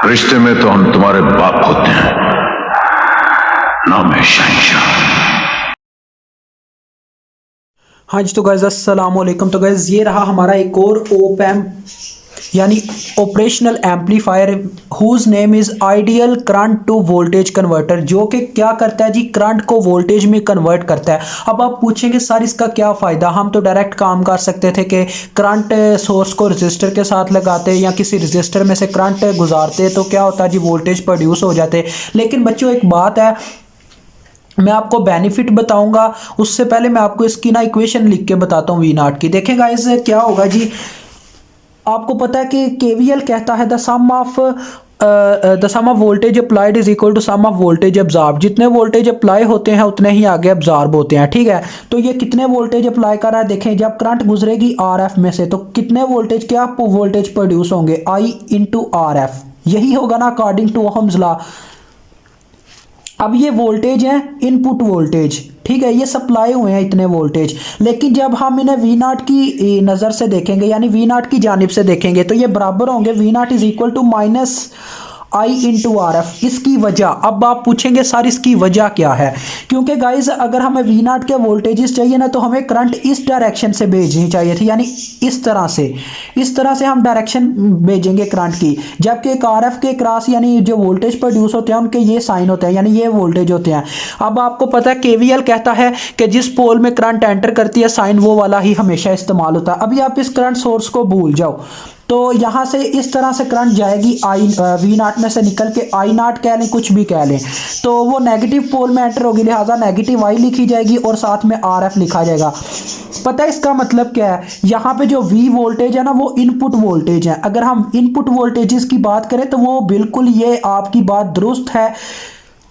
रिश्ते में तो हम तुम्हारे बाप होते हैं, नाम है शहंशाह। हाँ जी, तो गाइज़ अस्सलाम वालेकुम। तो गाइज़ ये रहा हमारा एक और ओप एम्प यानी operational amplifier whose name is ideal current to voltage converter, जो कि क्या करता है जी, करंट को वोल्टेज में कन्वर्ट करता है। अब आप पूछेंगे सर इसका क्या फ़ायदा। हम तो डायरेक्ट काम कर सकते थे कि करंट सोर्स को रजिस्टर के साथ लगाते या किसी रजिस्टर में से करंट गुजारते तो क्या होता जी, वोल्टेज प्रोड्यूस हो जाते। लेकिन बच्चों एक बात है, मैं आपको बेनिफिट बताऊंगा उससे पहले मैं आपको इसकी ना इक्वेशन लिख के बताता हूँ वी नॉट की। देखें गाइस क्या होगा जी, आपको पता है कि केवीएल कहता है the sum of voltage applied is equal to sum of voltage absorb. जितने वोल्टेज अप्लाई होते हैं उतने ही आगे अब्जॉर्ब होते हैं, ठीक है। तो ये कितने वोल्टेज अप्लाई कर रहा है, देखें जब करंट गुजरेगी आरएफ में से तो कितने वोल्टेज, क्या वोल्टेज प्रोड्यूस होंगे, आई इंटू आर एफ। यही होगा ना अकॉर्डिंग टू ओहम्स लॉ। अब ये वोल्टेज है इनपुट वोल्टेज, ठीक है, ये सप्लाई हुए हैं इतने वोल्टेज। लेकिन जब हम इन्हें वी नॉट की नज़र से देखेंगे यानी वी नॉट की जानिब से देखेंगे तो ये बराबर होंगे V naught is equal to minus I into R F. इसकी वजह, अब आप पूछेंगे सर इसकी वजह क्या है, क्योंकि गाइज अगर हमें वी नॉट के वोल्टेजेस चाहिए ना तो हमें करंट इस डायरेक्शन से भेजनी चाहिए थी, यानी इस तरह से हम डायरेक्शन भेजेंगे करंट की। जबकि एक आर एफ के क्रॉस यानी जो वोल्टेज प्रोड्यूस होते हैं उनके ये साइन होते हैं, यानी ये वोल्टेज होते हैं। अब आपको पता है केवीएल कहता है कि जिस पोल में करंट एंटर करती है साइन वो वाला ही हमेशा इस्तेमाल होता है। अभी आप इस करंट सोर्स को भूल जाओ, तो यहां से इस तरह से करंट जाएगी आई वी नॉट में से निकल के, आई नॉट कह लें कुछ भी कह लें, तो वो नेगेटिव पोल में एंटर होगी, लिहाजा नेगेटिव आई लिखी जाएगी और साथ में आर एफ लिखा जाएगा। पता है इसका मतलब क्या है, यहाँ पे जो वी वोल्टेज है ना वो इनपुट वोल्टेज है। अगर हम इनपुट वोल्टेजेस की बात करें तो वो बिल्कुल, ये आपकी बात दुरुस्त है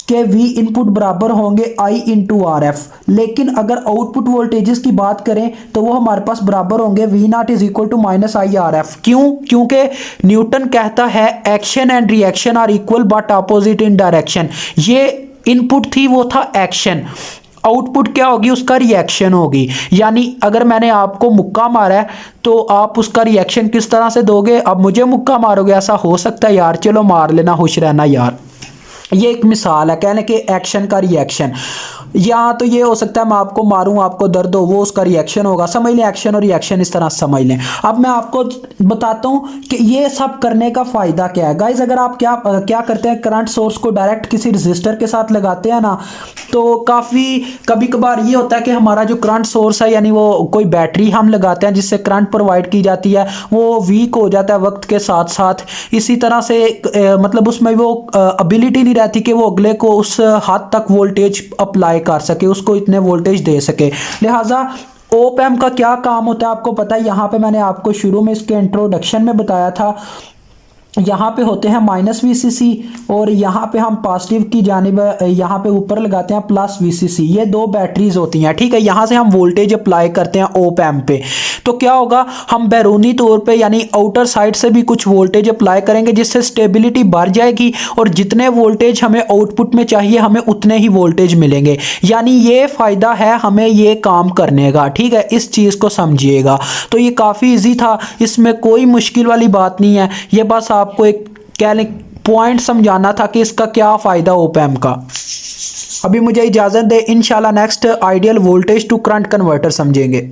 कि वी इनपुट बराबर होंगे आई इंटू आर एफ। लेकिन अगर आउटपुट वोल्टेजेस की बात करें तो वो हमारे पास बराबर होंगे V naught is equal to minus I R F. क्यों? क्योंकि न्यूटन कहता है action and reaction are equal but opposite in direction. ये इनपुट थी, वो था एक्शन, आउटपुट क्या होगी, उसका रिएक्शन होगी। यानी अगर मैंने आपको मुक्का मारा है तो आप उसका रिएक्शन किस तरह से दोगे। अब मुझे मुक्का मारोगे, ऐसा हो सकता है यार, चलो मार लेना, खुश रहना यार। ये एक मिसाल है कहने के एक्शन का रिएक्शन। या तो ये हो सकता है मैं आपको मारूं, आपको दर्द हो, वो उसका रिएक्शन होगा। समझ लें एक्शन और रिएक्शन इस तरह समझ लें। अब मैं आपको बताता हूं कि ये सब करने का फ़ायदा क्या है। गाइज अगर आप क्या करते हैं, करंट सोर्स को डायरेक्ट किसी रजिस्टर के साथ लगाते हैं ना, तो काफ़ी कभी कभार ये होता है कि हमारा जो करंट सोर्स है यानी वो कोई बैटरी हम लगाते हैं जिससे करंट प्रोवाइड की जाती है, वो वीक हो जाता है वक्त के साथ साथ। इसी तरह से मतलब उसमें वो एबिलिटी नहीं रहती कि वो अगले को उस हद तक वोल्टेज अप्लाई कर सके, उसको इतने वोल्टेज दे सके। लिहाजा ओप एम्प का क्या काम होता है आपको पता है। यहाँ पे मैंने आपको शुरू में इसके इंट्रोडक्शन में बताया था, यहाँ पे होते हैं माइनस वीसीसी और यहाँ पे हम पॉजिटिव की जानिब यहाँ पे ऊपर लगाते हैं प्लस वीसीसी। ये दो बैटरीज होती हैं, ठीक है। यहाँ से हम वोल्टेज अप्लाई करते हैं ओप एम्प पे, तो क्या होगा, हम बैरूनी तौर पे यानी आउटर साइड से भी कुछ वोल्टेज अप्लाई करेंगे जिससे स्टेबिलिटी बढ़ जाएगी और जितने वोल्टेज हमें आउटपुट में चाहिए हमें उतने ही वोल्टेज मिलेंगे। यानी ये फ़ायदा है हमें ये काम करने का, ठीक है। इस चीज़ को समझिएगा। तो ये काफ़ी ईजी था, इसमें कोई मुश्किल वाली बात नहीं है। ये बस आपको एक क्या पॉइंट समझाना था कि इसका क्या फ़ायदा ओप एम्प का। अभी मुझे इजाज़त दे, इंशाल्लाह next ideal voltage to current converter समझेंगे।